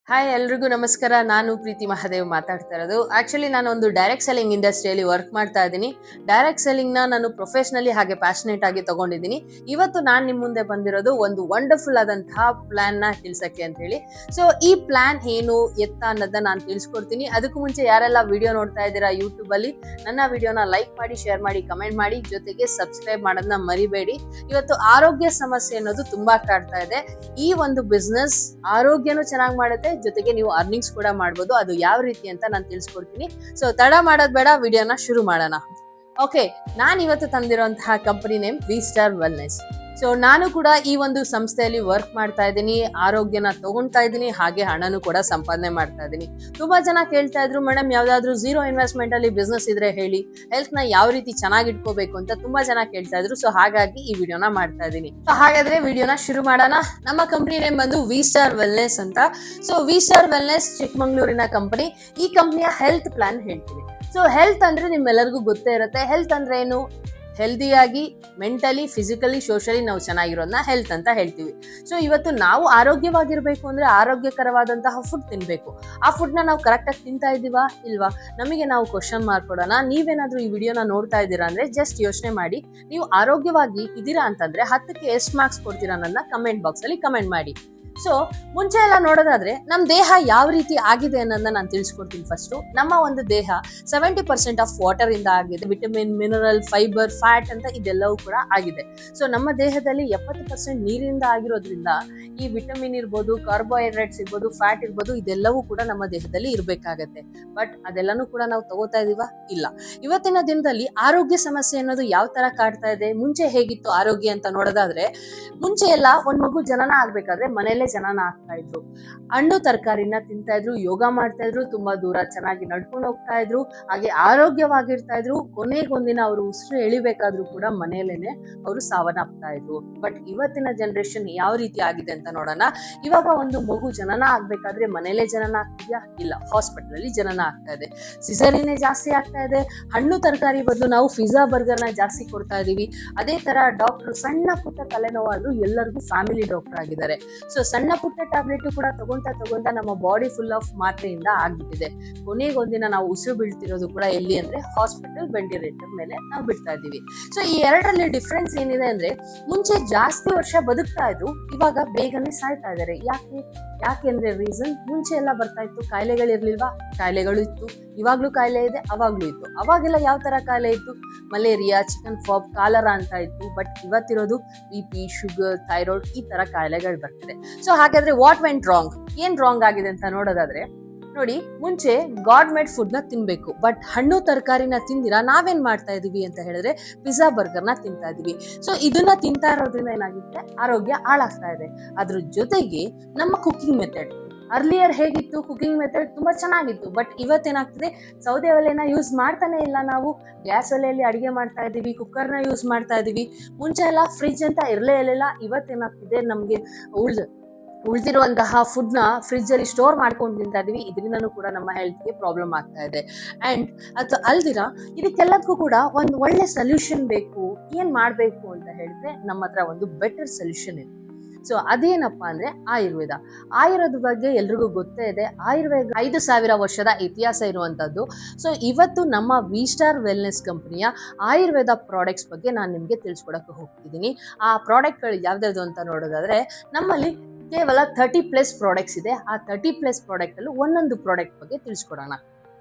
Hi ಎಲ್ರಿಗೂ ನಮಸ್ಕಾರ. ನಾನು ಪ್ರೀತಿ ಮಹಾದೇವ್ ಮಾತಾಡ್ತಾ ಇರೋದು. ಆಕ್ಚುಲಿ ನಾನು ಒಂದು ಡೈರೆಕ್ಟ್ ಸೆಲ್ಲಿಂಗ್ ಇಂಡಸ್ಟ್ರಿಯಲ್ಲಿ ವರ್ಕ್ ಮಾಡ್ತಾ ಇದ್ದೀನಿ. ಡೈರೆಕ್ಟ್ ಸೆಲ್ಲಿಂಗ್ ನಾನು ಪ್ರೊಫೆಷನಲಿ ಹಾಗೆ ಪ್ಯಾಷನೇಟ್ ಆಗಿ ತಗೊಂಡಿದ್ದೀನಿ. ಇವತ್ತು ನಾನು ನಿಮ್ಮ ಮುಂದೆ ಬಂದಿರೋದು ಒಂದು ವಂಡರ್ಫುಲ್ ಆದಂತಹ ಪ್ಲಾನ್ ನ ತಿಳಿಸಕ್ಕೆ ಅಂತ ಹೇಳಿ. ಸೊ ಈ ಪ್ಲಾನ್ ಏನು ಎತ್ತ ಅನ್ನೋದನ್ನ ನಾನು ತಿಳಿಸ್ಕೊಡ್ತೀನಿ. ಅದಕ್ಕೂ ಮುಂಚೆ ಯಾರೆಲ್ಲ ವಿಡಿಯೋ ನೋಡ್ತಾ ಇದ್ದೀರಾ ಯೂಟ್ಯೂಬ್ ಅಲ್ಲಿ, ನನ್ನ ವಿಡಿಯೋನ ಲೈಕ್ ಮಾಡಿ, ಶೇರ್ ಮಾಡಿ, ಕಮೆಂಟ್ ಮಾಡಿ, ಜೊತೆಗೆ ಸಬ್ಸ್ಕ್ರೈಬ್ ಮಾಡೋದನ್ನ ಮರಿಬೇಡಿ. ಇವತ್ತು ಆರೋಗ್ಯ ಸಮಸ್ಯೆ ಅನ್ನೋದು ತುಂಬಾ ಕಾಡ್ತಾ ಇದೆ. ಈ ಒಂದು ಬಿಸ್ನೆಸ್ ಆರೋಗ್ಯನೂ ಚೆನ್ನಾಗಿ ಮಾಡುತ್ತೆ, ಜೊತೆಗೆ ನೀವು ಅರ್ನಿಂಗ್ಸ್ ಕೂಡ ಮಾಡಬಹುದು. ಅದು ಯಾವ ರೀತಿ ಅಂತ ನಾನು ತಿಳಿಸ್ಕೊಡ್ತೀನಿ. ಸೊ ತಡ ಮಾಡೋದ್ ಬೇಡ, ವಿಡಿಯೋನ ಶುರು ಮಾಡೋಣ. ಓಕೆ, ನಾನು ಇವತ್ತು ತಂದಿರುವಂತಹ company name V star wellness. So ನಾನು ಕೂಡ ಈ ಒಂದು ಸಂಸ್ಥೆಯಲ್ಲಿ ವರ್ಕ್ ಮಾಡ್ತಾ ಇದ್ದೀನಿ, ಆರೋಗ್ಯನ ತಗೊಂತಾ ಇದ್ದೀನಿ, ಹಾಗೆ ಹಣನೂ ಕೂಡ ಸಂಪಾದನೆ ಮಾಡ್ತಾ ಇದ್ದೀನಿ. ತುಂಬಾ ಜನ ಕೇಳ್ತಾ ಇದ್ರು, ಮೇಡಮ್ ಯಾವ್ದಾದ್ರು ಝೀರೋ ಇನ್ವೆಸ್ಟ್ಮೆಂಟ್ ಅಲ್ಲಿ ಬಿಸ್ನೆಸ್ ಇದ್ರೆ ಹೇಳಿ, ಹೆಲ್ತ್ ನ ಯಾವ ರೀತಿ ಚೆನ್ನಾಗಿ ಇಟ್ಕೋಬೇಕು ಅಂತ ತುಂಬಾ ಜನ ಕೇಳ್ತಾ ಇದ್ರು. ಸೊ ಹಾಗಾಗಿ ಈ ವಿಡಿಯೋನ ಮಾಡ್ತಾ ಇದ್ದೀನಿ. ಸೊ ಹಾಗಾದ್ರೆ ವಿಡಿಯೋನ ಶುರು ಮಾಡೋಣ. ನಮ್ಮ ಕಂಪನಿ ನೇಮ್ ಬಂದು ವಿ ಸ್ಟಾರ್ ವೆಲ್ನೆಸ್ ಅಂತ. ಸೊ ವಿ ಸ್ಟಾರ್ ವೆಲ್ನೆಸ್ ಚಿಕ್ಕಮಂಗ್ಳೂರಿನ ಕಂಪನಿ. ಈ ಕಂಪನಿಯ ಹೆಲ್ತ್ ಪ್ಲಾನ್ ಹೇಳ್ತೀನಿ. ಸೊ ಹೆಲ್ತ್ ಅಂದ್ರೆ ನಿಮ್ಮೆಲ್ಲರಿಗೂ ಗೊತ್ತೇ ಇರುತ್ತೆ. ಹೆಲ್ತ್ ಅಂದ್ರೆ ಏನು? ಹೆಲ್ದಿಯಾಗಿ ಮೆಂಟಲಿ, ಫಿಸಿಕಲಿ, ಸೋಷಲಿ ನಾವು ಚೆನ್ನಾಗಿರೋದನ್ನ ಹೆಲ್ತ್ ಅಂತ ಹೇಳ್ತೀವಿ. ಸೊ ಇವತ್ತು ನಾವು ಆರೋಗ್ಯವಾಗಿರ್ಬೇಕು ಅಂದ್ರೆ ಆರೋಗ್ಯಕರವಾದಂತಹ ಫುಡ್ ತಿನ್ಬೇಕು. ಆ ಫುಡ್ ನಾವು ಕರೆಕ್ಟ್ ಆಗಿ ತಿಂತಾ ಇದೀವಾ ಇಲ್ವಾ, ನಮಗೆ ನಾವು ಕ್ವಶನ್ ಮಾರ್ಕ್ ಕೊಡೋಣ. ನೀವೇನಾದ್ರೂ ಈ ವಿಡಿಯೋನ ನೋಡ್ತಾ ಇದ್ದೀರಾ ಅಂದ್ರೆ ಜಸ್ಟ್ ಯೋಚನೆ ಮಾಡಿ, ನೀವು ಆರೋಗ್ಯವಾಗಿ ಇದೀರಾ ಅಂತಂದ್ರೆ 10ಕ್ಕೆ ಎಷ್ಟು ಮಾರ್ಕ್ಸ್ ಕೊಡ್ತೀರಾ ನನ್ನ ಕಮೆಂಟ್ ಬಾಕ್ಸ್ ಅಲ್ಲಿ ಕಮೆಂಟ್ ಮಾಡಿ. ಸೊ ಮುಂಚೆ ಎಲ್ಲ ನೋಡೋದಾದ್ರೆ ನಮ್ ದೇಹ ಯಾವ ರೀತಿ ಆಗಿದೆ ಅನ್ನೋದನ್ನ ನಾನು ತಿಳಿಸ್ಕೊಡ್ತೀನಿ. ಫಸ್ಟ್ ನಮ್ಮ ಒಂದು ದೇಹ 70% ಆಫ್ ವಾಟರ್ ಇಂದ ಆಗಿದೆ. ವಿಟಮಿನ್, ಮಿನರಲ್, ಫೈಬರ್, ಫ್ಯಾಟ್ ಅಂತ ಇದೆಲ್ಲವೂ ಕೂಡ ಆಗಿದೆ. ಸೊ ನಮ್ಮ ದೇಹದಲ್ಲಿ 70% ನೀರಿನಿಂದ ಆಗಿರೋದ್ರಿಂದ ಈ ವಿಟಮಿನ್ ಇರ್ಬೋದು, ಕಾರ್ಬೋಹೈಡ್ರೇಟ್ಸ್ ಇರ್ಬೋದು, ಫ್ಯಾಟ್ ಇರ್ಬೋದು, ಇದೆಲ್ಲವೂ ಕೂಡ ನಮ್ಮ ದೇಹದಲ್ಲಿ ಇರ್ಬೇಕಾಗತ್ತೆ. ಬಟ್ ಅದೆಲ್ಲನೂ ಕೂಡ ನಾವು ತಗೋತಾ ಇದೀವಾ? ಇಲ್ಲ. ಇವತ್ತಿನ ದಿನದಲ್ಲಿ ಆರೋಗ್ಯ ಸಮಸ್ಯೆ ಅನ್ನೋದು ಯಾವ ತರ ಕಾಡ್ತಾ ಇದೆ, ಮುಂಚೆ ಹೇಗಿತ್ತು ಆರೋಗ್ಯ ಅಂತ ನೋಡೋದಾದ್ರೆ, ಮುಂಚೆ ಎಲ್ಲ ಒಂದ್ ಮಗು ಜನನ ಆಗ್ಬೇಕಾದ್ರೆ ಮನೇಲೆ ಜನನ ಆಗ್ತಾ ಇದ್ರು. ಹಣ್ಣು ತರಕಾರಿನ ತಿಂತಾ ಇದ್ರು, ಯೋಗ ಮಾಡ್ತಾ ಇದ್ರು, ತುಂಬಾ ದೂರ ಚೆನ್ನಾಗಿ ನಡ್ಕೊಂಡು ಹೋಗ್ತಾ ಇದ್ರು, ಹಾಗೆ ಆರೋಗ್ಯವಾಗಿರ್ತಾ ಇದ್ರು. ಕೊನೆಗೊಂದಿನ ಅವರು ಉಸಿರು ಎಳಿಬೇಕಾದ್ರೂ ಕೂಡ ಮನೆಯಲ್ಲೇನೆ ಅವರು ಸಾವನ್ನಪ್ತಾ ಇದ್ರು. ಬಟ್ ಇವತ್ತಿನ ಜನರೇಷನ್ ಯಾವ ರೀತಿ ಆಗಿದೆ ಅಂತ ನೋಡೋಣ. ಇವಾಗ ಒಂದು ಮಗು ಜನನ ಆಗ್ಬೇಕಾದ್ರೆ ಮನೇಲೆ ಜನನ ಆಗ್ತಿದ್ಯಾ? ಇಲ್ಲ, ಹಾಸ್ಪಿಟಲ್ ಅಲ್ಲಿ ಜನನ ಆಗ್ತಾ ಇದೆ. ಸಿಸರಿನೇ ಜಾಸ್ತಿ ಆಗ್ತಾ ಇದೆ. ಹಣ್ಣು ತರಕಾರಿ ಬದಲು ನಾವು ಪಿಜ್ಜಾ, ಬರ್ಗರ್ನ ಜಾಸ್ತಿ ಕೊಡ್ತಾ ಇದೀವಿ. ಅದೇ ತರ ಡಾಕ್ಟರ್ ಸಣ್ಣ ಪುಟ್ಟ ತಲೆನೋವಾದ್ರೂ ಎಲ್ಲರಿಗೂ ಫ್ಯಾಮಿಲಿ ಡಾಕ್ಟರ್ ಆಗಿದ್ದಾರೆ. ಸೊ ಸಣ್ಣ ಪುಟ್ಟ ಟ್ಯಾಬ್ಲೆಟ್ ಕೂಡ ತಗೊಂತ ನಮ್ಮ ಬಾಡಿ ಫುಲ್ ಆಫ್ ಮಾತ್ರೆಯಿಂದ ಆಗ್ಬಿಟ್ಟಿದೆ. ಕೊನೆಗೊಂದಿನ ನಾವು ಉಸಿರು ಬೀಳ್ತಿರೋದು ಕೂಡ ಎಲ್ಲಿ ಅಂದ್ರೆ ಹಾಸ್ಪಿಟಲ್ ವೆಂಟಿಲೇಟರ್ ಮೇಲೆ ನಾವು ಬಿಡ್ತಾ ಇದೀವಿ. ಸೊ ಈ ಎರಡರಲ್ಲಿ ಡಿಫ್ರೆನ್ಸ್ ಏನಿದೆ ಅಂದ್ರೆ, ಮುಂಚೆ ಜಾಸ್ತಿ ವರ್ಷ ಬದುಕ್ತಾ ಇದ್ರು, ಇವಾಗ ಬೇಗನೆ ಸಾಯ್ತಾ ಇದಾರೆ. ಯಾಕೆಂದ್ರೆ ರೀಸನ್, ಮುಂಚೆ ಎಲ್ಲ ಬರ್ತಾ ಇತ್ತು, ಕಾಯಿಲೆಗಳಿರ್ಲಿಲ್ವಾ? ಕಾಯಿಲೆಗಳು ಇತ್ತು. ಇವಾಗ್ಲೂ ಕಾಯಿಲೆ ಇದೆ, ಅವಾಗ್ಲೂ ಇತ್ತು. ಅವಾಗೆಲ್ಲ ಯಾವ ತರ ಕಾಯಿಲೆ ಇತ್ತು? ಮಲೇರಿಯಾ, ಚಿಕನ್ ಫಾಪ್, ಕಾಲರಾ ಅಂತ ಇತ್ತು. ಬಟ್ ಇವತ್ತಿರೋದು BP, ಶುಗರ್, ಥೈರಾಯ್ಡ್, ಈ ತರ ಕಾಯಿಲೆಗಳು ಬರ್ತಿದೆ. ಸೊ ಹಾಗಾದ್ರೆ ವಾಟ್ ವೆಂಟ್ ರಾಂಗ್? ಏನ್ ರಾಂಗ್ ಆಗಿದೆ ಅಂತ ನೋಡೋದಾದ್ರೆ, ನೋಡಿ, ಮುಂಚೆ ಗಾಡ್ ಮೇಡ್ ಫುಡ್ ನ ತಿನ್ಬೇಕು. ಬಟ್ ಹಣ್ಣು ತರಕಾರಿನ ತಿಂದಿರಾ ನಾವೇನ್ ಮಾಡ್ತಾ ಇದೀವಿ ಅಂತ ಹೇಳಿದ್ರೆ ಪಿಜ್ಜಾ, ಬರ್ಗರ್ನ ತಿಂತಾ ಇದೀವಿ. ಸೊ ಇದನ್ನ ತಿಂತಾ ಇರೋದ್ರಿಂದ ಏನಾಗುತ್ತೆ, ಆರೋಗ್ಯ ಹಾಳಾಗ್ತಾ ಇದೆ. ಅದ್ರ ಜೊತೆಗೆ ನಮ್ಮ ಕುಕಿಂಗ್ ಮೆಥಡ್, ಅರ್ಲಿಯರ್ ಹೇಗಿತ್ತು ಕುಕಿಂಗ್ ಮೆಥಡ್? ತುಂಬಾ ಚೆನ್ನಾಗಿತ್ತು. ಬಟ್ ಇವತ್ತೇನಾಗ್ತಿದೆ, ಸೌದೆ ಒಲೆನ ಯೂಸ್ ಮಾಡ್ತಾನೆ ಇಲ್ಲ ನಾವು. ಗ್ಯಾಸ್ ಒಲೆಯಲ್ಲಿ ಅಡಿಗೆ ಮಾಡ್ತಾ ಇದೀವಿ, ಕುಕ್ಕರ್ನ ಯೂಸ್ ಮಾಡ್ತಾ ಇದೀವಿ. ಮುಂಚೆ ಎಲ್ಲ ಫ್ರಿಡ್ಜ್ ಅಂತ ಇರಲೇ ಇರಲಿಲ್ಲ. ಇವತ್ತೇನಾಗ್ತಿದೆ, ನಮ್ಗೆ ಉಳಿದಿರುವಂತಹ ಫುಡ್ ನ ಫ್ರಿಡ್ಜ್ ಅಲ್ಲಿ ಸ್ಟೋರ್ ಮಾಡ್ಕೊಂಡು ತಿಂತಾ ಇದೀವಿ. ಇದರಿಂದನೂ ಕೂಡ ನಮ್ಮ ಹೆಲ್ತ್ ಗೆ ಪ್ರಾಬ್ಲಮ್ ಆಗ್ತಾ ಇದೆ. ಅಂಡ್ ಅದು ಅಲ್ದಿರ, ಇದಕ್ಕೆಲ್ಲಕ್ಕೂ ಕೂಡ ಒಂದು ಒಳ್ಳೆ ಸೊಲ್ಯೂಷನ್ ಬೇಕು. ಏನ್ ಮಾಡ್ಬೇಕು ಅಂತ ಹೇಳಿದ್ರೆ, ನಮ್ಮ ಹತ್ರ ಒಂದು ಬೆಟರ್ ಸೊಲ್ಯೂಷನ್ ಇದೆ. ಸೊ ಅದೇನಪ್ಪಾ ಅಂದ್ರೆ ಆಯುರ್ವೇದ ಬಗ್ಗೆ ಎಲ್ರಿಗೂ ಗೊತ್ತೇ ಇದೆ. ಆಯುರ್ವೇದ 5,000 ವರ್ಷದ ಇತಿಹಾಸ ಇರುವಂತದ್ದು. ಸೊ ಇವತ್ತು ನಮ್ಮ ವಿ ಸ್ಟಾರ್ ವೆಲ್ನೆಸ್ ಕಂಪನಿಯ ಆಯುರ್ವೇದ ಪ್ರಾಡಕ್ಟ್ಸ್ ಬಗ್ಗೆ ನಾನು ನಿಮ್ಗೆ ತಿಳಿಸ್ಕೊಡಕ್ಕೆ ಹೋಗ್ತಿದ್ದೀನಿ. ಆ ಪ್ರಾಡಕ್ಟ್ಗಳು ಯಾವ್ದಾವ್ದು ಅಂತ ನೋಡೋದಾದ್ರೆ, ನಮ್ಮಲ್ಲಿ ಕೇವಲ 30+ ಪ್ರಾಡಕ್ಟ್ಸ್ ಇದೆ. ಆ 30+ ಪ್ರಾಡಕ್ಟ್ ಅಲ್ಲೂ ಒಂದೊಂದು ಪ್ರಾಡಕ್ಟ್ ಬಗ್ಗೆ ತಿಳಿಸ್ಕೊಡೋಣ.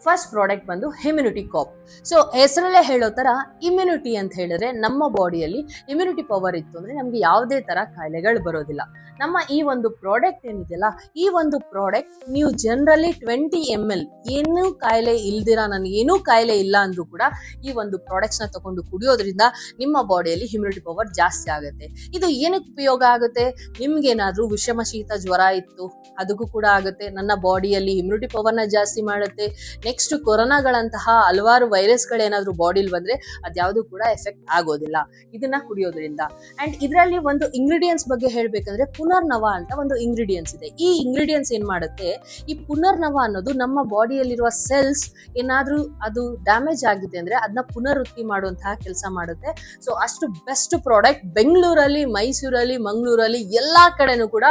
ಫಸ್ಟ್ ಪ್ರಾಡಕ್ಟ್ ಬಂದು ಇಮ್ಯುನಿಟಿ ಕಾಪ್. ಸೊ ಹೆಸರಲ್ಲೇ ಹೇಳೋ ತರ ಇಮ್ಯುನಿಟಿ ಅಂತ ಹೇಳಿದ್ರೆ, ನಮ್ಮ ಬಾಡಿಯಲ್ಲಿ ಇಮ್ಯುನಿಟಿ ಪವರ್ ಇತ್ತು ಅಂದ್ರೆ ನಮ್ಗೆ ಯಾವುದೇ ತರ ಕಾಯಿಲೆಗಳು ಬರೋದಿಲ್ಲ. ನಮ್ಮ ಈ ಒಂದು ಪ್ರಾಡಕ್ಟ್ ಏನಿದೆಯಲ್ಲ, ಈ ಒಂದು ಪ್ರಾಡಕ್ಟ್ ನೀವು ಜನರಲಿ 20 ml ಏನೂ ಕಾಯಿಲೆ ಇಲ್ದಿರಾ, ನನಗೇನೂ ಕಾಯಿಲೆ ಇಲ್ಲ ಅಂದ್ರೂ ಕೂಡ ಈ ಒಂದು ಪ್ರಾಡಕ್ಟ್ಸ್ ನ ತಗೊಂಡು ಕುಡಿಯೋದ್ರಿಂದ ನಿಮ್ಮ ಬಾಡಿಯಲ್ಲಿ ಇಮ್ಯುನಿಟಿ ಪವರ್ ಜಾಸ್ತಿ ಆಗುತ್ತೆ. ಇದು ಏನಕ್ಕೆ ಉಪಯೋಗ ಆಗುತ್ತೆ? ನಿಮ್ಗೇನಾದ್ರೂ ವಿಷಮ ಶೀತ ಜ್ವರ ಇತ್ತು, ಅದಕ್ಕೂ ಕೂಡ ಆಗುತ್ತೆ. ನನ್ನ ಬಾಡಿಯಲ್ಲಿ ಇಮ್ಯುನಿಟಿ ಪವರ್ ನ ಜಾಸ್ತಿ ಮಾಡುತ್ತೆ. ನೆಕ್ಸ್ಟ್ ಕೊರೋನಾಗಳಂತಹ ಹಲವಾರು ವೈರಸ್ಗಳೇನಾದ್ರೂ ಬಾಡಿಲಿ ಬಂದ್ರೆ ಅದ್ಯಾವುದು ಕೂಡ ಎಫೆಕ್ಟ್ ಆಗೋದಿಲ್ಲ ಇದನ್ನ ಕುಡಿಯೋದ್ರಿಂದ. ಅಂಡ್ ಇದರಲ್ಲಿ ಒಂದು ಇಂಗ್ರೀಡಿಯೆಂಟ್ಸ್ ಬಗ್ಗೆ ಹೇಳ್ಬೇಕಂದ್ರೆ, ಪುನರ್ನವ ಅಂತ ಒಂದು ಇಂಗ್ರೀಡಿಯೆಂಟ್ಸ್ ಇದೆ. ಈ ಇಂಗ್ರೀಡಿಯೆಂಟ್ಸ್ ಏನ್ ಮಾಡುತ್ತೆ, ಈ ಪುನರ್ನವ ಅನ್ನೋದು ನಮ್ಮ ಬಾಡಿಯಲ್ಲಿರುವ ಸೆಲ್ಸ್ ಏನಾದ್ರೂ ಅದು ಡ್ಯಾಮೇಜ್ ಆಗಿದೆ ಅಂದ್ರೆ ಅದನ್ನ ಪುನರುತ್ತಿ ಮಾಡುವಂತಹ ಕೆಲಸ ಮಾಡುತ್ತೆ. ಸೊ ಅಷ್ಟು ಬೆಸ್ಟ್ ಪ್ರಾಡಕ್ಟ್. ಬೆಂಗಳೂರಲ್ಲಿ, ಮೈಸೂರಲ್ಲಿ, ಮಂಗಳೂರಲ್ಲಿ ಎಲ್ಲಾ ಕಡೆನೂ ಕೂಡ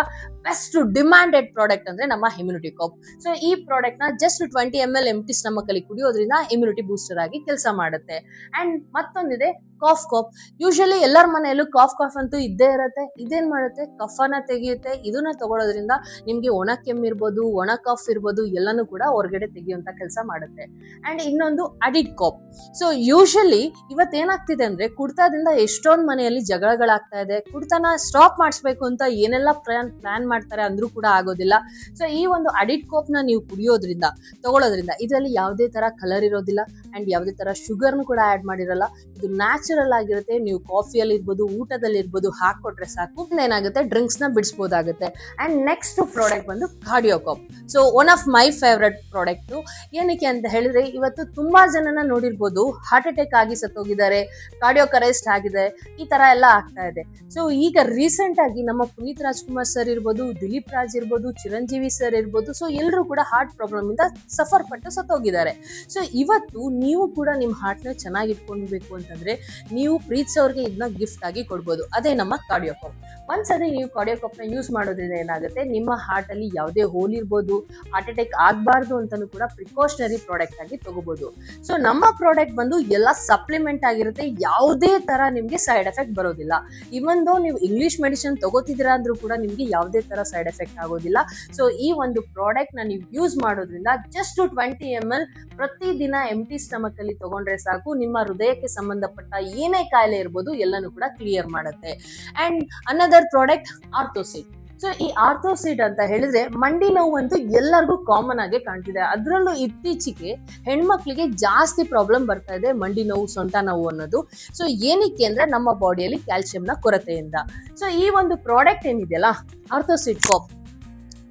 ಬೆಸ್ಟ್ ಡಿಮ್ಯಾಂಡೆಡ್ ಪ್ರಾಡಕ್ಟ್ ಅಂದ್ರೆ ನಮ್ಮ ಇಮ್ಯುನಿಟಿ ಕಾಪ್. ಸೊ ಈ ಪ್ರಾಡಕ್ಟ್ ನ ಜಸ್ಟ್ 20 ml ಎಂಟಿ ಸ್ಟಮಕ್ ಅಲ್ಲಿ ಕುಡಿಯೋದ್ರಿಂದ ಇಮ್ಯುನಿಟಿ ಬೂಸ್ಟರ್ ಆಗಿ ಕೆಲಸ ಮಾಡುತ್ತೆ. ಅಂಡ್ ಮತ್ತೊಂದಿದೆ ಕಾಫ್ ಕಾಪ್. ಯೂಶಲಿ ಎಲ್ಲರ ಮನೆಯಲ್ಲೂ ಕಾಫ್ ಅಂತೂ ಇದ್ದೇ ಇರುತ್ತೆ. ಇದೇನ್ ಮಾಡುತ್ತೆ, ಕಫನ ತೆಗೆಯುತ್ತೆ. ಇದನ್ನ ತಗೊಳ್ಳೋದ್ರಿಂದ ನಿಮ್ಗೆ ಒಣ ಕೆಮ್ಮಿರ್ಬೋದು, ಒಣ ಕಾಫ್ ಇರ್ಬೋದು, ಎಲ್ಲಾನು ಕೂಡ ಹೊರಗಡೆ ತೆಗೆಯುವಂತ ಕೆಲಸ ಮಾಡುತ್ತೆ. ಅಂಡ್ ಇನ್ನೊಂದು ಅಡಿಟ್ ಕಾಪ್. ಸೊ ಯೂಶಲಿ ಇವತ್ತೇನಾಗ್ತಿದೆ ಅಂದ್ರೆ ಕುಡ್ತಾದಿಂದ ಎಷ್ಟೊಂದ್ ಮನೆಯಲ್ಲಿ ಜಗಳಗಳಾಗ್ತಾ ಇದೆ. ಕುಡ್ತಾನ ಸ್ಟಾಪ್ ಮಾಡಿಸ್ಬೇಕು ಅಂತ ಏನೆಲ್ಲ ಪ್ಲಾನ್ ಮಾಡ್ತಾರೆ ಅಂದ್ರೂ ಕೂಡ ಆಗೋದಿಲ್ಲ. ಸೊ ಈ ಒಂದು ಅಡಿಟ್ ಕಾಪ್ ನ ನೀವು ಕುಡಿಯೋದ್ರಿಂದ ತಗೊಳ್ಳೋದ್ರಿಂದ ಇದರಲ್ಲಿ ಯಾವುದೇ ತರ ಕಲರ್ ಇರೋದಿಲ್ಲ ಅಂಡ್ ಯಾವುದೇ ತರ ಶುಗರ್ನು ಕೂಡ ಆಡ್ ಮಾಡಿರಲ್ಲ. ಇದು ನ್ಯಾಚುರಲ್ ಆಗಿರುತ್ತೆ. ನೀವು ಕಾಫಿಯಲ್ಲಿ ಇರ್ಬೋದು, ಊಟದಲ್ಲಿ ಇರ್ಬೋದು, ಹಾಕೊಟ್ರೆ ಸಾಕು ಏನಾಗುತ್ತೆ, ಡ್ರಿಂಕ್ಸ್ ನ ಬಿಡಿಸಬಹುದಾಗುತ್ತೆ. ಅಂಡ್ ನೆಕ್ಸ್ಟ್ ಪ್ರಾಡಕ್ಟ್ ಬಂದು cardio cop. So one of my favourite product. ಏನಕ್ಕೆ ಅಂತ ಹೇಳಿದ್ರೆ ಇವತ್ತು ತುಂಬಾ ಜನನ ನೋಡಿರ್ಬೋದು, ಹಾರ್ಟ್ ಅಟ್ಯಾಕ್ ಆಗಿ ಸತ್ತೋಗಿದ್ದಾರೆ, ಕಾರ್ಡಿಯೋಕ್ ಅರೆಸ್ಟ್ ಆಗಿದೆ, ಈ ತರ ಎಲ್ಲ ಆಗ್ತಾ ಇದೆ. ಸೊ ಈಗ ರೀಸೆಂಟ್ ಆಗಿ ನಮ್ಮ ಪುನೀತ್ ರಾಜ್ಕುಮಾರ್ ಸರ್ ಇರ್ಬೋದು, ದಿಲೀಪ್ ರಾಜ್ ಇರ್ಬೋದು, ಚಿರಂಜೀವಿ ಸರ್ ಇರ್ಬೋದು, ಸೊ ಎಲ್ಲರೂ ಕೂಡ ಹಾರ್ಟ್ ಪ್ರಾಬ್ಲಮ್ ಇಂದ ಸಫರ್ ಪಟ್ಟು ಸತ್ತೋಗಿದ್ದಾರೆ. ಸೊ ಇವತ್ತು ನೀವು ಕೂಡ ನಿಮ್ಮ ಹಾರ್ಟ್ ನ ಚೆನ್ನಾಗಿ ಇಟ್ಕೊಳ್ಬೇಕು ಅಂತಂದ್ರೆ ನೀವು ಪ್ರೀತಿಸೋರ್ಗೆ ಇದನ್ನ ಗಿಫ್ಟ್ ಆಗಿ ಕೊಡ್ಬೋದು. ಅದೇ ನಮ್ಮ ಕಾರ್ಡಿಯೋ ಕಾಪ್. ಒಂದ್ಸರಿ ನೀವು ಕಾರ್ಡಿಯೋ ಕಾಪ್ ನ ಯೂಸ್ ಮಾಡೋದ್ರಿಂದ ಏನಾಗುತ್ತೆ, ನಿಮ್ಮ ಹಾರ್ಟ್ ಅಲ್ಲಿ ಯಾವುದೇ ಹೋಲ್ ಇರ್ಬೋದು, ಹಾರ್ಟ್ ಅಟ್ಯಾಕ್ ಆಗಬಾರ್ದು ಅಂತಾನು ಕೂಡ ಪ್ರಿಕಾಷನರಿ ಪ್ರಾಡಕ್ಟ್ ಆಗಿ ತಗೋಬಹುದು. ಸೊ ನಮ್ಮ ಪ್ರಾಡಕ್ಟ್ ಬಂದು ಎಲ್ಲ ಸಪ್ಲಿಮೆಂಟ್ ಆಗಿರುತ್ತೆ. ಯಾವುದೇ ತರ ನಿಮ್ಗೆ ಸೈಡ್ ಎಫೆಕ್ಟ್ ಬರೋದಿಲ್ಲ. ಇವನ್ ದೋ ನೀವು ಇಂಗ್ಲಿಷ್ ಮೆಡಿಸಿನ್ ತಗೋತಿದ್ದೀರಾ ಅಂದ್ರೂ ಕೂಡ ನಿಮ್ಗೆ ಯಾವುದೇ ತರ ಸೈಡ್ ಎಫೆಕ್ಟ್ ಆಗೋದಿಲ್ಲ. ಸೊ ಈ ಒಂದು ಪ್ರಾಡಕ್ಟ್ ನ ನೀವು ಯೂಸ್ ಮಾಡೋದ್ರಿಂದ ಜಸ್ಟ್ 20 ml ಪ್ರತಿದಿನ ಎಂಟಿ ಸ್ಟಮಕ್ ಅಲ್ಲಿ ತಗೊಂಡ್ರೆ ಸಾಕು. ನಿಮ್ಮ ಹೃದಯಕ್ಕೆ ಸಂಬಂಧಪಟ್ಟ ಏನೇ ಕಾಯಿಲೆ ಇರ್ಬೋದು ಎಲ್ಲಾನು ಕೂಡ ಕ್ಲಿಯರ್ ಮಾಡುತ್ತೆ. And another product Orthocid. So ಈ ಆರ್ಥೋಸಿಡ್ ಅಂತ ಹೇಳಿದ್ರೆ ಮಂಡಿ ನೋವು ಅಂತೂ ಎಲ್ಲರಿಗೂ ಕಾಮನ್ ಆಗಿ ಕಾಣ್ತಿದೆ. ಅದರಲ್ಲೂ ಇತ್ತೀಚೆಗೆ ಹೆಣ್ಮಕ್ಳಿಗೆ ಜಾಸ್ತಿ ಪ್ರಾಬ್ಲಮ್ ಬರ್ತಾ ಇದೆ ಮಂಡಿ ನೋವು, ಸೊಂಟ ನೋವು ಅನ್ನೋದು. ಸೊ ಏನಕ್ಕೆ ಅಂದ್ರೆ ನಮ್ಮ ಬಾಡಿಯಲ್ಲಿ ಕ್ಯಾಲ್ಸಿಯಂನ ಕೊರತೆಯಿಂದ. ಸೊ ಈ ಒಂದು ಪ್ರಾಡಕ್ಟ್ ಏನಿದೆಯಲ್ಲ ಆರ್ಥೋಸಿಡ್ ಕಾಪ್,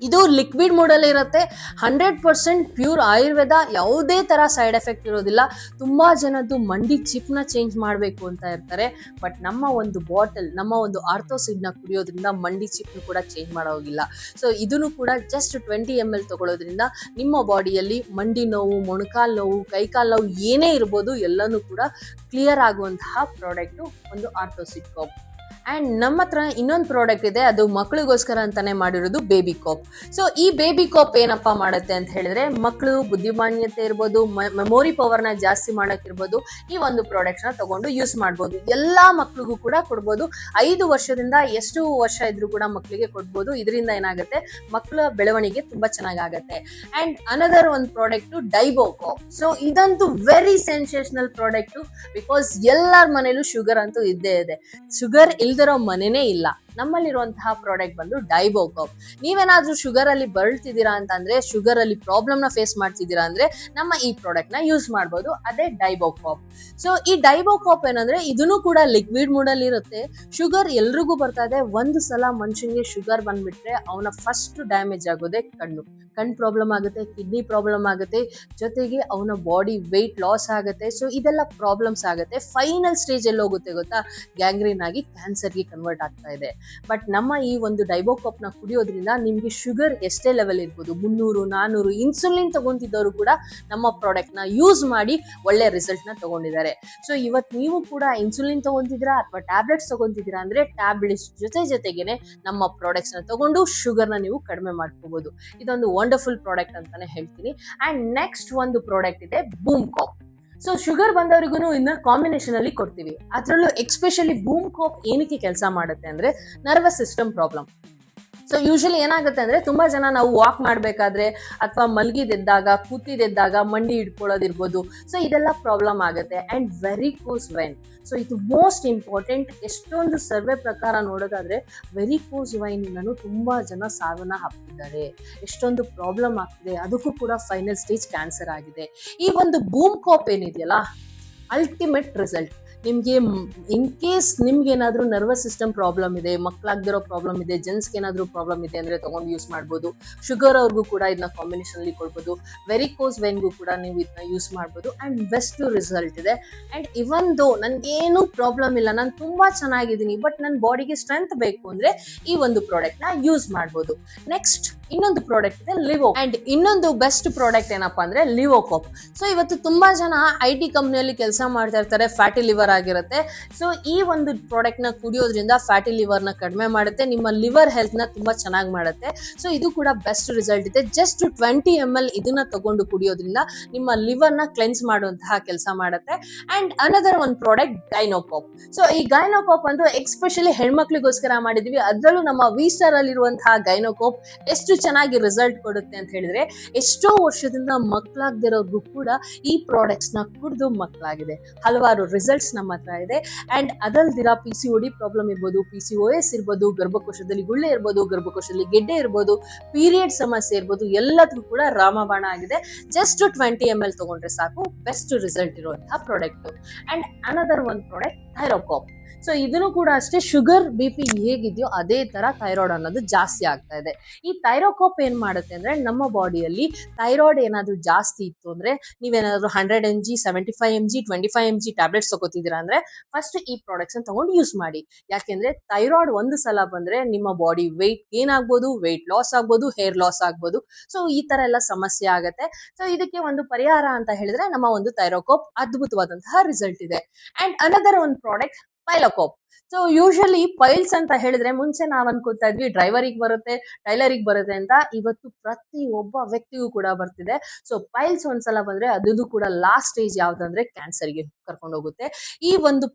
ಇದು ಲಿಕ್ವಿಡ್ ಮೋಡಲ್ಲಿ ಇರುತ್ತೆ. 100% ಪ್ಯೂರ್ ಆಯುರ್ವೇದ. ಯಾವುದೇ ತರ ಸೈಡ್ ಎಫೆಕ್ಟ್ ಇರೋದಿಲ್ಲ. ತುಂಬಾ ಜನದ್ದು ಮಂಡಿ ಚಿಪ್ನ ಚೇಂಜ್ ಮಾಡಬೇಕು ಅಂತ ಇರ್ತಾರೆ. ಬಟ್ ನಮ್ಮ ಒಂದು ಬಾಟಲ್, ನಮ್ಮ ಒಂದು ಆರ್ಥೋಸಿಡ್ ನ ಕುಡಿಯೋದ್ರಿಂದ ಮಂಡಿ ಚಿಪ್ನು ಕೂಡ ಚೇಂಜ್ ಮಾಡೋಗಿಲ್ಲ. ಸೊ ಇದನ್ನು ಕೂಡ ಜಸ್ಟ್ 20 ml ತಗೊಳ್ಳೋದ್ರಿಂದ ನಿಮ್ಮ ಬಾಡಿಯಲ್ಲಿ ಮಂಡಿ ನೋವು, ಮೊಣಕಾಲ್ ನೋವು, ಕೈಕಾಲ್ ನೋವು ಏನೇ ಇರ್ಬೋದು ಎಲ್ಲನೂ ಕೂಡ ಕ್ಲಿಯರ್ ಆಗುವಂತಹ ಪ್ರಾಡಕ್ಟ್ ಒಂದು ಆರ್ಥೋಸಿಡ್ ಕಾಪ್. ಅಂಡ್ ನಮ್ಮ ಹತ್ರ ಇನ್ನೊಂದು ಪ್ರಾಡಕ್ಟ್ ಇದೆ, ಅದು ಮಕ್ಕಳಿಗೋಸ್ಕರ ಅಂತಾನೆ ಮಾಡಿರೋದು ಬೇಬಿ ಕಾಪ್. ಸೊ ಈ ಬೇಬಿ ಕಾಪ್ ಏನಪ್ಪಾ ಮಾಡುತ್ತೆ ಅಂತ ಹೇಳಿದ್ರೆ, ಮಕ್ಕಳು ಬುದ್ಧಿಮಾನ್ಯತೆ ಇರ್ಬೋದು, ಮೆಮೊರಿ ಪವರ್ ನ ಜಾಸ್ತಿ ಮಾಡಕ್ಕಿರ್ಬೋದು, ಈ ಒಂದು ಪ್ರಾಡಕ್ಟ್ ನ ತಗೊಂಡು ಯೂಸ್ ಮಾಡ್ಬೋದು. ಎಲ್ಲಾ ಮಕ್ಳಿಗೂ ಕೂಡ ಕೊಡ್ಬೋದು. 5 ವರ್ಷದಿಂದ ಎಷ್ಟು ವರ್ಷ ಇದ್ರೂ ಕೂಡ ಮಕ್ಕಳಿಗೆ ಕೊಡ್ಬೋದು. ಇದರಿಂದ ಏನಾಗುತ್ತೆ, ಮಕ್ಕಳ ಬೆಳವಣಿಗೆ ತುಂಬಾ ಚೆನ್ನಾಗಾಗತ್ತೆ. ಅಂಡ್ ಅನದರ್ ಒಂದು ಪ್ರಾಡಕ್ಟ್ ಡೈಬೋ ಕಾಪ್. ಸೊ ಇದಂತೂ ವೆರಿ ಸೆನ್ಸೇಷನಲ್ ಪ್ರಾಡಕ್ಟ್. ಬಿಕಾಸ್ ಎಲ್ಲರ ಮನೇಲೂ ಶುಗರ್ ಅಂತೂ ಇದ್ದೇ ಇದೆ. ಶುಗರ್ ಇಲ್ದಿರೋ ಮನೆನೇ ಇಲ್ಲ. ನಮ್ಮಲ್ಲಿರುವಂತಹ ಪ್ರಾಡಕ್ಟ್ ಬಂದು ಡೈಬೋ ಕಾಪ್. ನೀವೇನಾದ್ರೂ ಶುಗರ್ ಅಲ್ಲಿ ಬರಳ್ತಿದ್ದೀರಾ ಅಂತಂದ್ರೆ, ಶುಗರ್ ಅಲ್ಲಿ ಪ್ರಾಬ್ಲಮ್ ನ ಫೇಸ್ ಮಾಡ್ತಿದ್ದೀರಾ ಅಂದ್ರೆ ನಮ್ಮ ಈ ಪ್ರಾಡಕ್ಟ್ ನ ಯೂಸ್ ಮಾಡಬಹುದು. ಅದೇ ಡೈಬೋ ಕಾಪ್. ಸೊ ಈ ಡೈಬೋ ಕಾಪ್ ಏನಂದ್ರೆ ಇದನ್ನು ಕೂಡ ಲಿಕ್ವಿಡ್ ಮೂಡ್ ಅಲ್ಲಿ ಇರುತ್ತೆ. ಶುಗರ್ ಎಲ್ರಿಗೂ ಬರ್ತಾ ಇದೆ. ಒಂದು ಸಲ ಮನುಷ್ಯನಿಗೆ ಶುಗರ್ ಬಂದ್ಬಿಟ್ರೆ ಅವನ ಫಸ್ಟ್ ಡ್ಯಾಮೇಜ್ ಆಗೋದೇ ಕಣ್ಣು ಪ್ರಾಬ್ಲಮ್ ಆಗುತ್ತೆ, ಕಿಡ್ನಿ ಪ್ರಾಬ್ಲಮ್ ಆಗುತ್ತೆ, ಜೊತೆಗೆ ಅವನ ಬಾಡಿ ವೆಯ್ಟ್ ಲಾಸ್ ಆಗುತ್ತೆ. ಸೊ ಇದೆಲ್ಲ ಪ್ರಾಬ್ಲಮ್ಸ್ ಆಗುತ್ತೆ. ಫೈನಲ್ ಸ್ಟೇಜ್ ಅಲ್ಲಿ ಹೋಗುತ್ತೆ ಗೊತ್ತಾ, ಗ್ಯಾಂಗ್ರೀನ್ ಆಗಿ ಕ್ಯಾನ್ಸರ್ಗೆ ಕನ್ವರ್ಟ್ ಆಗ್ತಾ ಇದೆ. ಬಟ್ ನಮ್ಮ ಈ ಒಂದು ಡೈಬೋ ಕಾಪ್ ನ ಕುಡಿಯೋದ್ರಿಂದ ನಿಮ್ಗೆ ಶುಗರ್ ಎಷ್ಟೇ ಲೆವೆಲ್ ಇರ್ಬೋದು, 300, 400, ಇನ್ಸುಲಿನ್ ತಗೊಂತಿದ್ದವರು ಕೂಡ ನಮ್ಮ ಪ್ರಾಡಕ್ಟ್ ನ ಯೂಸ್ ಮಾಡಿ ಒಳ್ಳೆ ರಿಸಲ್ಟ್ ನ ತಗೊಂಡಿದ್ದಾರೆ. ಸೊ ಇವತ್ತು ನೀವು ಕೂಡ ಇನ್ಸುಲಿನ್ ತಗೊಂತಿದ್ದೀರಾ ಅಥವಾ ಟ್ಯಾಬ್ಲೆಟ್ಸ್ ತಗೊಂತಿದ್ದೀರಾ ಅಂದ್ರೆ ಟ್ಯಾಬ್ಲೆಟ್ಸ್ ಜೊತೆಗೇನೆ ನಮ್ಮ ಪ್ರಾಡಕ್ಟ್ಸ್ ನ ತಗೊಂಡು ಶುಗರ್ ನ ನೀವು ಕಡಿಮೆ ಮಾಡ್ಕೋಬಹುದು. ಇದೊಂದು ವಂಡರ್ಫುಲ್ ಪ್ರಾಡಕ್ಟ್ ಅಂತಾನೆ ಹೇಳ್ತೀನಿ. ಅಂಡ್ ನೆಕ್ಸ್ಟ್ ಒಂದು ಪ್ರಾಡಕ್ಟ್ ಇದೆ ಬೂಮ್ ಕಾಪ್. ಸೊ ಶುಗರ್ ಬಂದವರಿಗೂ ಇನ್ನ ಕಾಂಬಿನೇಷನ್ ಅಲ್ಲಿ ಕೊಡ್ತೀವಿ. ಅದರಲ್ಲೂ ಎಕ್ಸ್ಪೆಷಲಿ ಬೂಮ್ ಕಾಪ್ ಏನಕ್ಕೆ ಕೆಲಸ ಮಾಡುತ್ತೆ ಅಂದ್ರೆ nervous system problem. So usually ಏನಾಗುತ್ತೆ ಅಂದ್ರೆ ತುಂಬಾ ಜನ ನಾವು ವಾಕ್ ಮಾಡ್ಬೇಕಾದ್ರೆ ಅಥವಾ ಮಲಗಿದೆದ್ದಾಗ, ಕೂತಿದೆದ್ದಾಗ ಮಂಡಿ ಹಿಡ್ಕೊಳ್ಳೋದಿರ್ಬೋದು. ಸೊ ಇದೆಲ್ಲ ಪ್ರಾಬ್ಲಮ್ ಆಗುತ್ತೆ. And varicose vein. ಸೊ ಇದು ಮೋಸ್ಟ್ ಇಂಪಾರ್ಟೆಂಟ್. ಎಷ್ಟೊಂದು ಸರ್ವೆ ಪ್ರಕಾರ ನೋಡೋದಾದ್ರೆ ವೆರಿಕೋಸ್ ವೈನ್ ಇಂದನೂ ತುಂಬಾ ಜನ ಸಾವನ್ನ ಹಾಕ್ತಿದ್ದಾರೆ. ಎಷ್ಟೊಂದು ಪ್ರಾಬ್ಲಮ್ ಆಗ್ತಿದೆ. ಅದಕ್ಕೂ ಕೂಡ ಫೈನಲ್ ಸ್ಟೇಜ್ ಕ್ಯಾನ್ಸರ್ ಆಗಿದೆ. ಈ ಒಂದು ಬೂಮ್ ಕಾಪ್ ಏನಿದೆಯಲ್ಲ, ಅಲ್ಟಿಮೇಟ್ ರಿಸಲ್ಟ್. ನಿಮ್ಗೆ ಇನ್ ಕೇಸ್ ನಿಮ್ಗೆ ಏನಾದ್ರೂ ನರ್ವಸ್ ಸಿಸ್ಟಮ್ ಪ್ರಾಬ್ಲಮ್ ಇದೆ, ಮಕ್ಕಳಾಗ್ದಿರೋ ಪ್ರಾಬ್ಲಮ್ ಇದೆ, ಜೆಂಟ್ಸ್ಗೆ ಏನಾದ್ರೂ ಪ್ರಾಬ್ಲಮ್ ಇದೆ ಅಂದ್ರೆ ತಗೊಂಡು ಯೂಸ್ ಮಾಡ್ಬೋದು. ಶುಗರ್ ಅವ್ರಿಗೂ ಕೂಡ ಇದನ್ನ ಕಾಂಬಿನೇಷನ್ ಅಲ್ಲಿ ಕೊಡ್ಬೋದು. ವೆರಿಕೋಸ್ ವೆನ್ಗೂ ಕೂಡ ನೀವು ಇದನ್ನ ಯೂಸ್ ಮಾಡ್ಬೋದು. ಅಂಡ್ ಬೆಸ್ಟ್ ರಿಸಲ್ಟ್ ಇದೆ. ಅಂಡ್ ಇವನ್ ದೋ ನನ್ಗೇನು ಪ್ರಾಬ್ಲಮ್ ಇಲ್ಲ, ನಾನು ತುಂಬಾ ಚೆನ್ನಾಗಿದ್ದೀನಿ, ಬಟ್ ನನ್ನ ಬಾಡಿಗೆ ಸ್ಟ್ರೆಂತ್ ಬೇಕು ಅಂದ್ರೆ ಈ ಒಂದು ಪ್ರಾಡಕ್ಟ್ ನ ಯೂಸ್ ಮಾಡ್ಬೋದು. ನೆಕ್ಸ್ಟ್ ಇನ್ನೊಂದು ಪ್ರಾಡಕ್ಟ್ ಇದೆ ಲಿವೋ. ಅಂಡ್ ಇನ್ನೊಂದು ಬೆಸ್ಟ್ ಪ್ರಾಡಕ್ಟ್ ಏನಪ್ಪಾ ಅಂದ್ರೆ ಲಿವೋಕಾಪ್. ಸೊ ಇವತ್ತು ತುಂಬಾ ಜನ IT ಕಂಪ್ನಿಯಲ್ಲಿ ಕೆಲಸ ಮಾಡ್ತಾ ಇರ್ತಾರೆ, ಫ್ಯಾಟಿ ಲಿವರ್ ಆಗಿರುತ್ತೆ. ಸೊ ಈ ಒಂದು ಪ್ರಾಡಕ್ಟ್ ನ ಕುಡಿಯೋದ್ರಿಂದ ಫ್ಯಾಟಿ ಲಿವರ್ ನ ಕಡಿಮೆ ಮಾಡುತ್ತೆ, ನಿಮ್ಮ ಲಿವರ್ ಹೆಲ್ತ್ ನ ತುಂಬಾ ಚೆನ್ನಾಗಿ ಮಾಡುತ್ತೆ. ಸೊ ಇದು ಕೂಡ ಬೆಸ್ಟ್ ರಿಸಲ್ಟ್ ಇದೆ. ಜಸ್ಟ್ 20 ml ಇದನ್ನ ತಗೊಂಡು ಕುಡಿಯೋದ್ರಿಂದ ನಿಮ್ಮ ಲಿವರ್ ನ ಕ್ಲೆನ್ಸ್ ಮಾಡುವಂತಹ ಕೆಲಸ ಮಾಡುತ್ತೆ. ಅಂಡ್ ಅನದರ್ ಒಂದು ಪ್ರಾಡಕ್ಟ್ ಗೈನೋಕಾಪ್. ಸೊ ಈ ಗೈನೋಕಾಪ್ ಒಂದು ಎಕ್ಸ್ಪೆಷಲಿ ಹೆಣ್ಮಕ್ಳಿಗೋಸ್ಕರ ಮಾಡಿದ್ವಿ. ಅದರಲ್ಲೂ ನಮ್ಮ V-Star ಅಲ್ಲಿರುವಂತಹ ಗೈನೋಕಾಪ್ ಎಷ್ಟು ಚೆನ್ನಾಗಿ ರಿಸಲ್ಟ್ ಕೊಡುತ್ತೆ ಅಂತ ಹೇಳಿದ್ರೆ, ಎಷ್ಟೋ ವರ್ಷದಿಂದ ಮಕ್ಕಳಾಗದಿರೋರ್ಗೂ ಕೂಡ ಈ ಪ್ರಾಡಕ್ಟ್ಸ್ ನ ಕುಡಿದು ಮಕ್ಕಳಾಗಿದೆ. ಹಲವಾರು ರಿಸಲ್ಟ್ಸ್ ನಮ್ಮ ಹತ್ರ ಇದೆ. ಅಂಡ್ ಅದಲ್ದಿರ PCOD ಪ್ರಾಬ್ಲಮ್ ಇರ್ಬೋದು, PCOS ಇರ್ಬೋದು, ಗರ್ಭಕೋಶದಲ್ಲಿ ಗುಳ್ಳೆ ಇರ್ಬೋದು, ಗರ್ಭಕೋಶದಲ್ಲಿ ಗೆಡ್ಡೆ ಇರ್ಬೋದು, ಪೀರಿಯಡ್ ಸಮಸ್ಯೆ ಇರ್ಬೋದು, ಎಲ್ಲದಕ್ಕೂ ಕೂಡ ರಾಮಬಾಣ ಆಗಿದೆ. ಜಸ್ಟ್ 20 ml ತಗೊಂಡ್ರೆ ಸಾಕು, ಬೆಸ್ಟ್ ರಿಸಲ್ಟ್ ಇರುವಂತಹ ಪ್ರಾಡಕ್ಟ್. ಅಂಡ್ ಅನದರ್ ಒಂದು ಪ್ರಾಡಕ್ಟ್ ಥೈರೋಕಾಪ್. ಸೊ ಇದನ್ನು ಕೂಡ ಅಷ್ಟೇ, ಶುಗರ್ BP ಹೇಗಿದೆಯೋ ಅದೇ ತರ ಥೈರಾಯ್ಡ್ ಅನ್ನೋದು ಜಾಸ್ತಿ ಆಗ್ತಾ ಇದೆ. ಈ ಥೈರೋಕಾಪ್ ಏನ್ ಮಾಡುತ್ತೆ ಅಂದ್ರೆ, ನಮ್ಮ ಬಾಡಿಯಲ್ಲಿ ಥೈರಾಯ್ಡ್ ಏನಾದ್ರೂ ಜಾಸ್ತಿ ಇತ್ತು ಅಂದ್ರೆ, ನೀವೇನಾದ್ರೂ 100 mg 75 mg 25 mg ಟ್ಯಾಬ್ಲೆಟ್ಸ್ ತಗೋತಿದ್ದೀರಾ ಅಂದ್ರೆ ಫಸ್ಟ್ ಈ ಪ್ರಾಡಕ್ಟ್ಸ್ ತಗೊಂಡು ಯೂಸ್ ಮಾಡಿ. ಯಾಕೆಂದ್ರೆ ಥೈರಾಯ್ಡ್ ಒಂದು ಸಲ ಬಂದ್ರೆ ನಿಮ್ಮ ಬಾಡಿ ವೆಯ್ಟ್ ಗೇನ್ ಆಗ್ಬೋದು, ವೆಯ್ಟ್ ಲಾಸ್ ಆಗ್ಬೋದು, ಹೇರ್ ಲಾಸ್ ಆಗ್ಬೋದು. ಸೊ ಈ ತರ ಎಲ್ಲ ಸಮಸ್ಯೆ ಆಗುತ್ತೆ. ಸೊ ಇದಕ್ಕೆ ಒಂದು ಪರಿಹಾರ ಅಂತ ಹೇಳಿದ್ರೆ ನಮ್ಮ ಒಂದು ಥೈರೋಕಾಪ್ ಅದ್ಭುತವಾದಂತಹ ರಿಸಲ್ಟ್ ಇದೆ. ಅಂಡ್ ಅನದರ್ ಒಂದು ಪ್ರಾಡಕ್ಟ್ ಪೈಲೋಕಾಪ್. ಸೊ ಯೂಶಲಿ ಪೈಲ್ಸ್ ಅಂತ ಹೇಳಿದ್ರೆ ಮುಂಚೆ ನಾವ್ ಅನ್ಕೋತಾ ಇದ್ವಿ ಡ್ರೈವರಿಗೆ ಬರುತ್ತೆ, ಟೈಲರಿಗೆ ಬರುತ್ತೆ ಅಂತ. ಇವತ್ತು ಪ್ರತಿ ಒಬ್ಬ ವ್ಯಕ್ತಿಗೂ ಕೂಡ ಬರ್ತಿದೆ. ಸೊ ಪೈಲ್ಸ್ ಒಂದ್ಸಲ ಬಂದ್ರೆ ಅದು ಕೂಡ ಲಾಸ್ಟ್ ಸ್ಟೇಜ್ ಯಾವ್ದಂದ್ರೆ ಕ್ಯಾನ್ಸರ್ಗೆ ಕರ್ಕೊಂಡು ಹೋಗುತ್ತೆ. ಈ ಒಂದು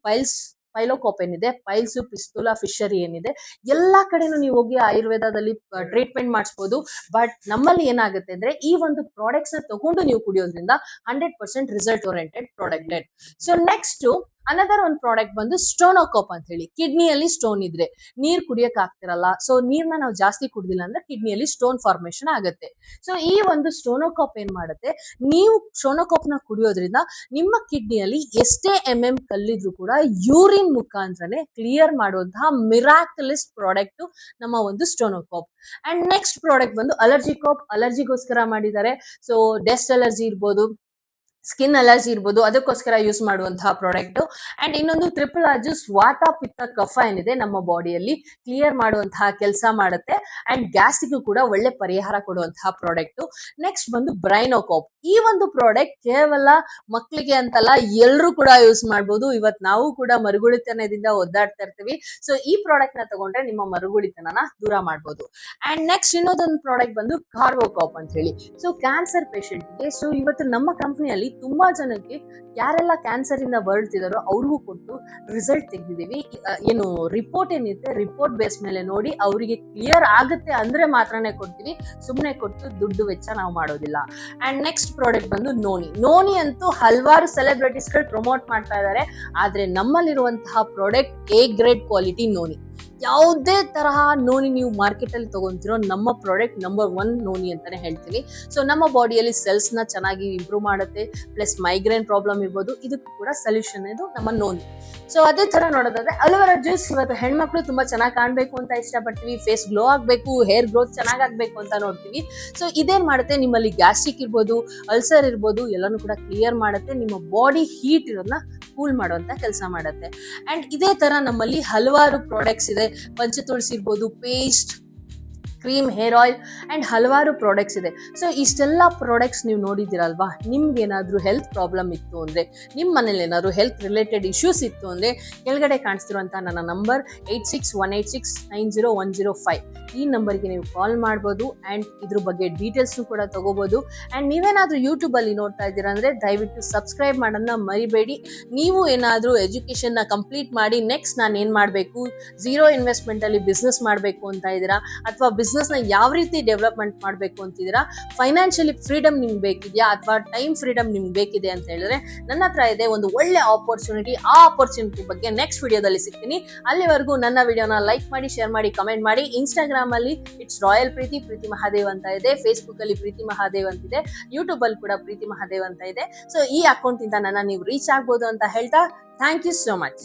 ಪೈಲೋಕಾಪ್ ಏನಿದೆ, ಪೈಲ್ಸ್, ಪಿಸ್ತುಲಾ, ಫಿಶರಿ ಏನಿದೆ, ಎಲ್ಲಾ ಕಡೆನೂ ನೀವು ಹೋಗಿ ಆಯುರ್ವೇದದಲ್ಲಿ ಟ್ರೀಟ್ಮೆಂಟ್ ಮಾಡಿಸ್ಬೋದು. ಬಟ್ ನಮ್ಮಲ್ಲಿ ಏನಾಗುತ್ತೆ ಅಂದ್ರೆ, ಈ ಒಂದು ಪ್ರಾಡಕ್ಟ್ಸ್ ನ ತಗೊಂಡು ನೀವು ಕುಡಿಯೋದ್ರಿಂದ 100% result oriented product. So next another ಒಂದು ಪ್ರಾಡಕ್ಟ್ ಬಂದು ಸ್ಟೋನೋಕಾಪ್ ಅಂತ ಹೇಳಿ. ಕಿಡ್ನಿಯಲ್ಲಿ ಸ್ಟೋನ್ ಇದ್ರೆ, ನೀರ್ ಕುಡಿಯಕ್ ಆಗ್ತಿರಲ್ಲ, ಸೊ ನೀರ್ನ ನಾವು ಜಾಸ್ತಿ ಕುಡ್ದಿಲ್ಲ ಅಂದ್ರೆ ಕಿಡ್ನಿಯಲ್ಲಿ ಸ್ಟೋನ್ ಫಾರ್ಮೇಶನ್ ಆಗುತ್ತೆ. ಸೊ ಈ ಒಂದು ಸ್ಟೋನೋಕಾಪ್ ಏನ್ ಮಾಡುತ್ತೆ, ನೀವು ಸ್ಟೋನೋಕಾಪ್ ನ ಕುಡಿಯೋದ್ರಿಂದ ನಿಮ್ಮ ಕಿಡ್ನಿಯಲ್ಲಿ ಎಷ್ಟೇ ಕಲ್ಲಿದ್ರು ಕೂಡ ಯೂರಿನ್ ಮುಖಾಂತರನೇ ಕ್ಲಿಯರ್ ಮಾಡುವಂತಹ ಮಿರಾಕಲಿಸ್ಟ್ ಪ್ರಾಡಕ್ಟ್ ನಮ್ಮ ಒಂದು ಸ್ಟೋನೋಕಾಪ್. ಅಂಡ್ ನೆಕ್ಸ್ಟ್ ಪ್ರಾಡಕ್ಟ್ ಬಂದು ಅಲರ್ಜಿಕಾಪ್. ಅಲರ್ಜಿಗೋಸ್ಕರ ಮಾಡಿದ್ದಾರೆ. ಸೊ ಡಸ್ಟ್ ಅಲರ್ಜಿ ಇರ್ಬೋದು, ಸ್ಕಿನ್ ಅಲರ್ಜಿ ಇರ್ಬೋದು, ಅದಕ್ಕೋಸ್ಕರ ಯೂಸ್ ಮಾಡುವಂತಹ ಪ್ರಾಡಕ್ಟ್. ಅಂಡ್ ಇನ್ನೊಂದು ಟ್ರಿಪಲ್ ಆರ್ಜಸ್, ವಾತ ಪಿತ್ತ ಕಫ ಏನಿದೆ ನಮ್ಮ ಬಾಡಿಯಲ್ಲಿ ಕ್ಲಿಯರ್ ಮಾಡುವಂತಹ ಕೆಲಸ ಮಾಡುತ್ತೆ. ಅಂಡ್ ಗ್ಯಾಸ್ಟ್ರಿಗೂ ಕೂಡ ಒಳ್ಳೆ ಪರಿಹಾರ ಕೊಡುವಂತಹ ಪ್ರಾಡಕ್ಟ್. ನೆಕ್ಸ್ಟ್ ಬಂದು ಬ್ರೈನೋಕಾಪ್. ಈ ಒಂದು ಪ್ರಾಡಕ್ಟ್ ಕೇವಲ ಮಕ್ಕಳಿಗೆ ಅಂತಲ್ಲ, ಎಲ್ಲರೂ ಕೂಡ ಯೂಸ್ ಮಾಡಬಹುದು. ಇವತ್ತು ನಾವು ಕೂಡ ಮರುಗುಳಿತನದಿಂದ ಒದ್ದಾಡ್ತಾ ಇರ್ತೀವಿ. ಸೊ ಈ ಪ್ರಾಡಕ್ಟ್ ನ ತಗೊಂಡ್ರೆ ನಿಮ್ಮ ಮರುಗುಳಿತನನ ದೂರ ಮಾಡಬಹುದು. ಅಂಡ್ ನೆಕ್ಸ್ಟ್ ಇನ್ನೊಂದೊಂದು ಪ್ರಾಡಕ್ಟ್ ಬಂದು ಕಾರ್ಬೋಕಾಪ್ ಅಂತ ಹೇಳಿ. ಸೊ ಕ್ಯಾನ್ಸರ್ ಪೇಷಂಟ್ಗೆ, ಸೊ ಇವತ್ತು ನಮ್ಮ ಕಂಪನಿಯಲ್ಲಿ ತುಂಬಾ ಜನಕ್ಕೆ ಯಾರೆಲ್ಲ ಕ್ಯಾನ್ಸರ್ ಇಂದ ಬಳಲ್ತಿದಾರೋ ಅವ್ರಿಗೂ ಕೊಟ್ಟು ರಿಸಲ್ಟ್ ತೆಗೆದಿದ್ದೀವಿ. ಏನು ರಿಪೋರ್ಟ್ ಏನಿದೆ, ರಿಪೋರ್ಟ್ ಬೇಸ್ ಮೇಲೆ ನೋಡಿ ಅವರಿಗೆ ಕ್ಲಿಯರ್ ಆಗುತ್ತೆ ಅಂದ್ರೆ ಮಾತ್ರನೇ ಕೊಡ್ತೀವಿ, ಸುಮ್ಮನೆ ಕೊಟ್ಟು ದುಡ್ಡು ವೆಚ್ಚ ನಾವು ಮಾಡೋದಿಲ್ಲ. ಅಂಡ್ ನೆಕ್ಸ್ಟ್ ಪ್ರಾಡಕ್ಟ್ ಬಂದು ನೋನಿ ಅಂತೂ ಹಲವಾರು ಸೆಲೆಬ್ರಿಟೀಸ್ ಗಳು ಪ್ರಮೋಟ್ ಮಾಡ್ತಾ ಇದ್ದಾರೆ. ಆದ್ರೆ ನಮ್ಮಲ್ಲಿರುವಂತಹ product A grade quality noni. ಯಾವುದೇ ತರಹ ನೋನಿ ನೀವು ಮಾರ್ಕೆಟ್ ಅಲ್ಲಿ ತಗೊಂತಿರೋ, ನಮ್ಮ ಪ್ರಾಡಕ್ಟ್ ನಂಬರ್ 1 ನೋನಿ ಅಂತಾನೆ ಹೇಳ್ತೀವಿ. ಸೊ ನಮ್ಮ ಬಾಡಿಯಲ್ಲಿ ಸೆಲ್ಸ್ ನ ಚೆನ್ನಾಗಿ ಇಂಪ್ರೂವ್ ಮಾಡುತ್ತೆ. ಪ್ಲಸ್ ಮೈಗ್ರೇನ್ ಪ್ರಾಬ್ಲಮ್ ಇರ್ಬೋದು, ಇದಕ್ಕೂ ಕೂಡ ಸೊಲ್ಯೂಷನ್ ಇದು ನಮ್ಮ ನೋನಿ. ಸೊ ಅದೇ ತರ ನೋಡೋದಾದ್ರೆ ಅಲೋವೆರಾ ಜ್ಯೂಸ್. ಇವತ್ತು ಹೆಣ್ಮಕ್ಳು ತುಂಬಾ ಚೆನ್ನಾಗಿ ಕಾಣ್ಬೇಕು ಅಂತ ಇಷ್ಟಪಡ್ತೀವಿ, ಫೇಸ್ ಗ್ಲೋ ಆಗ್ಬೇಕು, ಹೇರ್ ಗ್ರೋತ್ ಚೆನ್ನಾಗ್ ಆಗ್ಬೇಕು ಅಂತ ನೋಡ್ತೀವಿ. ಸೊ ಇದೇನ್ ಮಾಡುತ್ತೆ, ನಿಮ್ಮಲ್ಲಿ ಗ್ಯಾಸ್ಟ್ರಿಕ್ ಇರ್ಬೋದು, ಅಲ್ಸರ್ ಇರ್ಬೋದು, ಎಲ್ಲಾನು ಕೂಡ ಕ್ಲಿಯರ್ ಮಾಡುತ್ತೆ. ನಿಮ್ಮ ಬಾಡಿ ಹೀಟ್ ಇರೋದನ್ನ ಕೂಲ್ ಮಾಡುವಂತ ಕೆಲಸ ಮಾಡುತ್ತೆ. ಅಂಡ್ ಇದೇ ತರ ನಮ್ಮಲ್ಲಿ ಹಲವಾರು ಪ್ರಾಡಕ್ಟ್ಸ್ ಇದೆ. ಪಂಚತುಳಸಿ ಇರ್ಬೋದು, paste, cream, hair oil and ಹಲವಾರು ಪ್ರಾಡಕ್ಟ್ಸ್ ಇದೆ. ಸೊ ಇಷ್ಟೆಲ್ಲ ಪ್ರಾಡಕ್ಟ್ಸ್ ನೀವು ನೋಡಿದಿರಲ್ವಾ, ನಿಮ್ಗೆ ಏನಾದ್ರೂ ಹೆಲ್ತ್ ಪ್ರಾಬ್ಲಮ್ ಇತ್ತು ಅಂದ್ರೆ, ನಿಮ್ಮ ಮನೇಲಿ ಏನಾದ್ರು ಹೆಲ್ತ್ ರಿಲೇಟೆಡ್ ಇಶ್ಯೂಸ್ ಇತ್ತು ಅಂದ್ರೆ, ಕೆಳಗಡೆ ಕಾಣಿಸ್ತಿರುವಂತಹ ನನ್ನ ನಂಬರ್ 8618690105 ಈ ನಂಬರ್ಗೆ ನೀವು ಕಾಲ್ ಮಾಡ್ಬೋದು. ಅಂಡ್ ಇದ್ರ ಬಗ್ಗೆ ಡೀಟೇಲ್ಸ್ ಕೂಡ ತಗೋಬಹುದು. ಅಂಡ್ ನೀವೇನಾದ್ರೂ ಯೂಟ್ಯೂಬ್ ಅಲ್ಲಿ ನೋಡ್ತಾ ಇದ್ದೀರಾ ಅಂದ್ರೆ ದಯವಿಟ್ಟು ಸಬ್ಸ್ಕ್ರೈಬ್ ಮಾಡೋದನ್ನ ಮರಿಬೇಡಿ. ನೀವು ಏನಾದ್ರೂ ಎಜುಕೇಶನ್ ನ ಕಂಪ್ಲೀಟ್ ಮಾಡಿ ನೆಕ್ಸ್ಟ್ ನಾನು ಏನ್ ಮಾಡಬೇಕು, 0 ಇನ್ವೆಸ್ಟ್ಮೆಂಟ್ ಅಲ್ಲಿ ಬಿಸ್ನೆಸ್ ಮಾಡಬೇಕು ಅಂತ ಇದ್ದೀರಾ, ಅಥವಾ ಬಿಸ್ನೆಸ್ ನ ಯಾವ ರೀತಿ ಡೆವಲಪ್ಮೆಂಟ್ ಮಾಡಬೇಕು ಅಂತಿದ್ದೀರಾ, ಫೈನಾನ್ಷಿಯಲಿ ಫ್ರೀಡಮ್ ನಿಮ್ಗೆ ಬೇಕಿದೆಯಾ, ಅಥವಾ ಟೈಮ್ ಫ್ರೀಡಮ್ ನಿಮ್ಗೆ ಬೇಕಿದೆ ಅಂತ ಹೇಳಿದ್ರೆ ನನ್ನ ಹತ್ರ ಇದೆ ಒಂದು ಒಳ್ಳೆ ಆಪರ್ಚುನಿಟಿ. ಆ ಆಪರ್ಚುನಿಟಿ ಬಗ್ಗೆ ನೆಕ್ಸ್ಟ್ ವಿಡಿಯೋದಲ್ಲಿ ಸಿಗ್ತೀನಿ. ಅಲ್ಲಿವರೆಗೂ ನನ್ನ ವಿಡಿಯೋನ ಲೈಕ್ ಮಾಡಿ, ಶೇರ್ ಮಾಡಿ, ಕಮೆಂಟ್ ಮಾಡಿ. ಇನ್ಸ್ಟಾಗ್ರಾಮ್ ಅಲ್ಲಿ ಇಟ್ಸ್ ರಾಯಲ್ ಪ್ರೀತಿ ಮಹಾದೇವ್ ಅಂತ ಇದೆ, ಫೇಸ್ಬುಕ್ ಅಲ್ಲಿ ಪ್ರೀತಿ ಮಹಾದೇವ್ ಅಂತಿದೆ, ಯೂಟ್ಯೂಬ್ ಅಲ್ಲಿ ಕೂಡ ಪ್ರೀತಿ ಮಹಾದೇವ್ ಅಂತ ಇದೆ. ಸೊ ಈ ಅಕೌಂಟ್ ಇಂದ ನನ್ನ ನೀವು ರೀಚ್ ಆಗ್ಬೋದು ಅಂತ ಹೇಳ್ತಾ, ಥ್ಯಾಂಕ್ ಯು ಸೋ ಮಚ್.